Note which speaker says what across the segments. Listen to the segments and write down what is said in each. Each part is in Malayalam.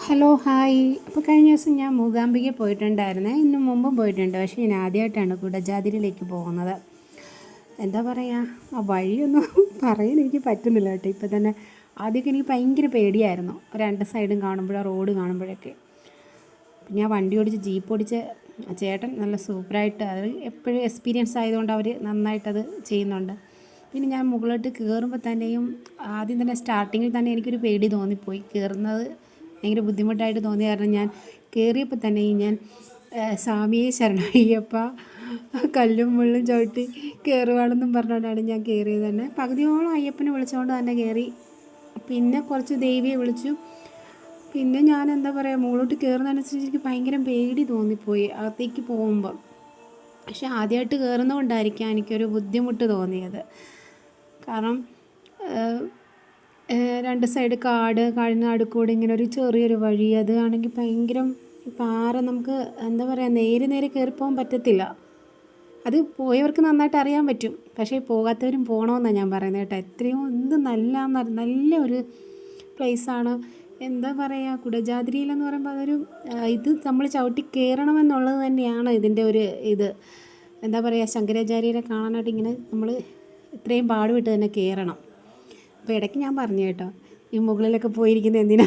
Speaker 1: Hello hi. അപ്പോൾ കഴിഞ്ഞ ദിവസം ഞാൻ മൂകാംബികയിൽ പോയിട്ടുണ്ടായിരുന്നേ. ഇന്ന് മുമ്പും പോയിട്ടുണ്ട്. പക്ഷേ ഞാൻ ആദ്യമായിട്ടാണ് കുടജാദ്രിയിലേക്ക് പോകുന്നത്. എന്താ പറയുക, ആ വഴിയൊന്നും പറയാൻ എനിക്ക് പറ്റുന്നില്ല കേട്ടോ. ഇപ്പോൾ തന്നെ ആദ്യമൊക്കെ എനിക്ക് ഭയങ്കര പേടിയായിരുന്നു, രണ്ട് സൈഡും കാണുമ്പോഴോ റോഡ് കാണുമ്പോഴൊക്കെ. ഞാൻ വണ്ടി ഓടിച്ച് ജീപ്പ് ഓടിച്ച് ചേട്ടൻ നല്ല സൂപ്പറായിട്ട്, അത് എപ്പോഴും എക്സ്പീരിയൻസ് ആയതുകൊണ്ട് അവർ നന്നായിട്ടത് ചെയ്യുന്നുണ്ട്. പിന്നെ ഞാൻ മുകളിലോട്ട് കയറുമ്പോൾ തന്നെയും ആദ്യം തന്നെ സ്റ്റാർട്ടിങ്ങിൽ തന്നെ എനിക്കൊരു പേടി തോന്നിപ്പോയി. കയറുന്നത് ഭയങ്കര ബുദ്ധിമുട്ടായിട്ട് തോന്നിയ കാരണം ഞാൻ കയറിയപ്പോൾ തന്നെയും ഞാൻ സ്വാമിയെ ശരണയ്യപ്പ കല്ലും മുള്ളും ചവിട്ടി കയറുവാണെന്നും പറഞ്ഞുകൊണ്ടാണ് ഞാൻ കയറിയത് തന്നെ. പകുതിയോളം അയ്യപ്പനെ വിളിച്ചുകൊണ്ട് തന്നെ കയറി. പിന്നെ കുറച്ച് ദേവിയെ വിളിച്ചു. പിന്നെ ഞാൻ എന്താ പറയുക, മുകളിലോട്ട് കയറുന്നതനുസരിച്ച് എനിക്ക് ഭയങ്കര പേടി തോന്നിപ്പോയി അകത്തേക്ക് പോകുമ്പം. പക്ഷെ ആദ്യമായിട്ട് കയറുന്നതുകൊണ്ടായിരിക്കാം എനിക്കൊരു ബുദ്ധിമുട്ട് തോന്നിയത്. കാരണം രണ്ട് സൈഡ് കാടിന് നടുക്കൂടെ ഇങ്ങനെ ഒരു ചെറിയൊരു വഴി, അത് ആണെങ്കിൽ ഭയങ്കര പാറ, നമുക്ക് എന്താ പറയുക, നേരെ കയറിപ്പോകാൻ പറ്റത്തില്ല. അത് പോയവർക്ക് നന്നായിട്ട് അറിയാൻ പറ്റും, പക്ഷേ പോകാത്തവരും പോകണമെന്നാണ് ഞാൻ പറയുന്നത് കേട്ടോ. എത്രയോ നല്ല ഒരു പ്ലേസാണ്. എന്താ പറയുക, കുടജാദ്രിയിലെന്ന് പറയുമ്പോൾ അതൊരു ഇത് നമ്മൾ ചവിട്ടി കയറണമെന്നുള്ളത് തന്നെയാണ് ഇതിൻ്റെ ഒരു ഇത്. എന്താ പറയുക, ശങ്കരാചാര്യരെ കാണാനായിട്ട് ഇങ്ങനെ നമ്മൾ ഇത്രയും പാടുപെട്ട് തന്നെ കയറണം. അപ്പോൾ ഇടയ്ക്ക് ഞാൻ പറഞ്ഞു കേട്ടോ, ഈ മുകളിലൊക്കെ പോയിരിക്കുന്നത് എന്തിനാ,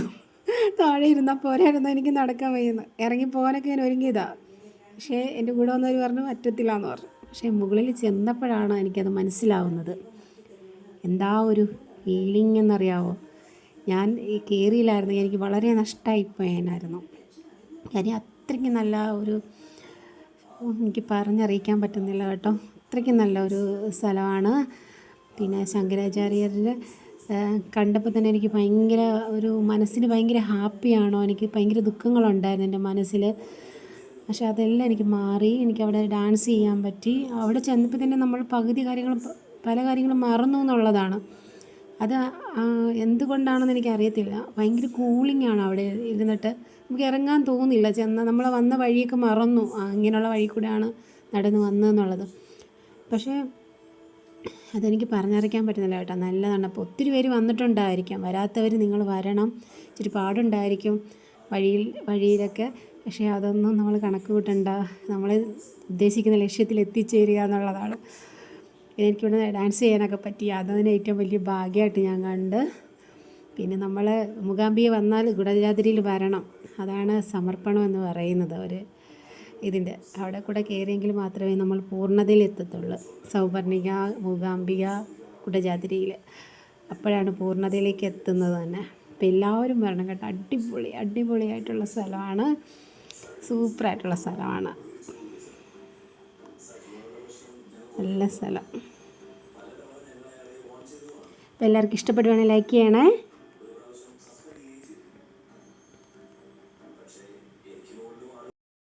Speaker 1: താഴെ ഇരുന്നാൽ പോരായിരുന്നു, എനിക്ക് നടക്കാൻ വയ്യുന്നു, ഇറങ്ങിപ്പോകാനൊക്കെ ഞാൻ ഒരുങ്ങിയതാണ്. പക്ഷേ എൻ്റെ കൂടെ വന്നവർ പറഞ്ഞു പറ്റത്തില്ല എന്ന് പറഞ്ഞു. പക്ഷേ മുകളിൽ ചെന്നപ്പോഴാണ് എനിക്കത് മനസ്സിലാവുന്നത്, എന്താ ഒരു ഫീലിംഗ് എന്നറിയാവോ. ഞാൻ ഈ കയറിയില്ലായിരുന്നു, എനിക്ക് വളരെ നഷ്ടമായിപ്പോയായിരുന്നു. കാര്യം അത്രയ്ക്ക് നല്ല ഒരു, എനിക്ക് പറഞ്ഞറിയിക്കാൻ പറ്റുന്നില്ല കേട്ടോ, അത്രയ്ക്ക് നല്ല ഒരു സ്ഥലമാണ്. പിന്നെ ശങ്കരാചാര്യരുടെ കണ്ടപ്പോൾ തന്നെ എനിക്ക് ഭയങ്കര ഒരു മനസ്സിന് ഭയങ്കര ഹാപ്പിയാണോ, എനിക്ക് ഭയങ്കര ദുഃഖങ്ങളുണ്ടായിരുന്നു എൻ്റെ മനസ്സിൽ. പക്ഷെ അതെല്ലാം എനിക്ക് മാറി, എനിക്കവിടെ ഡാൻസ് ചെയ്യാൻ പറ്റി. അവിടെ ചെന്നപ്പോൾ തന്നെ നമ്മൾ പല കാര്യങ്ങളും മറന്നു എന്നുള്ളതാണ്. അത് എന്തുകൊണ്ടാണെന്ന് എനിക്കറിയത്തില്ല, ഭയങ്കര കൂളിംഗാണ് അവിടെ ഇരുന്നിട്ട്. നമുക്ക് ഇറങ്ങാൻ തോന്നില്ല, നമ്മൾ വന്ന വഴിയൊക്കെ മറന്നു, ഇങ്ങനെയുള്ള വഴി കൂടെയാണ് നടന്ന് വന്നതെന്നുള്ളത്. പക്ഷേ അതെനിക്ക് പറഞ്ഞറിയിക്കാൻ പറ്റുന്നില്ല കേട്ടോ, നല്ലതാണ്. അപ്പോൾ ഒത്തിരി പേര് വന്നിട്ടുണ്ടായിരിക്കാം, വരാത്തവർ നിങ്ങൾ വരണം. ഇച്ചിരി പാടുണ്ടായിരിക്കും വഴിയിലൊക്കെ, പക്ഷേ അതൊന്നും നമ്മൾ കണക്ക് കൂട്ടണ്ട. നമ്മൾ ഉദ്ദേശിക്കുന്ന ലക്ഷ്യത്തിൽ എത്തിച്ചേരുക എന്നുള്ളതാണ്. എനിക്കിവിടെ ഡാൻസ് ചെയ്യാനൊക്കെ പറ്റി, അതിന് ഏറ്റവും വലിയ ഭാഗ്യമായിട്ട് ഞാൻ കണ്ട്. പിന്നെ നമ്മൾ മൂകാംബിക വന്നാൽ കുടജാദ്രിയിൽ വരണം, അതാണ് സമർപ്പണം എന്ന് പറയുന്നത്. ഇതിൻ്റെ അവിടെ കൂടെ കയറിയെങ്കിൽ മാത്രമേ നമ്മൾ പൂർണ്ണതയിൽ എത്തത്തുള്ളൂ. സൗപർണിക, മൂകാംബിക, കുടജാദ്രിയിൽ അപ്പോഴാണ് പൂർണ്ണതയിലേക്ക് എത്തുന്നത് തന്നെ. അപ്പോൾ എല്ലാവരും വരണം കേട്ടോ, അടിപൊളിയായിട്ടുള്ള സ്ഥലമാണ്, സൂപ്പറായിട്ടുള്ള സ്ഥലമാണ്, നല്ല സ്ഥലം. അപ്പോൾ എല്ലാവർക്കും ഇഷ്ടപ്പെടുവാണെങ്കിൽ ലൈക്ക് ചെയ്യണേ.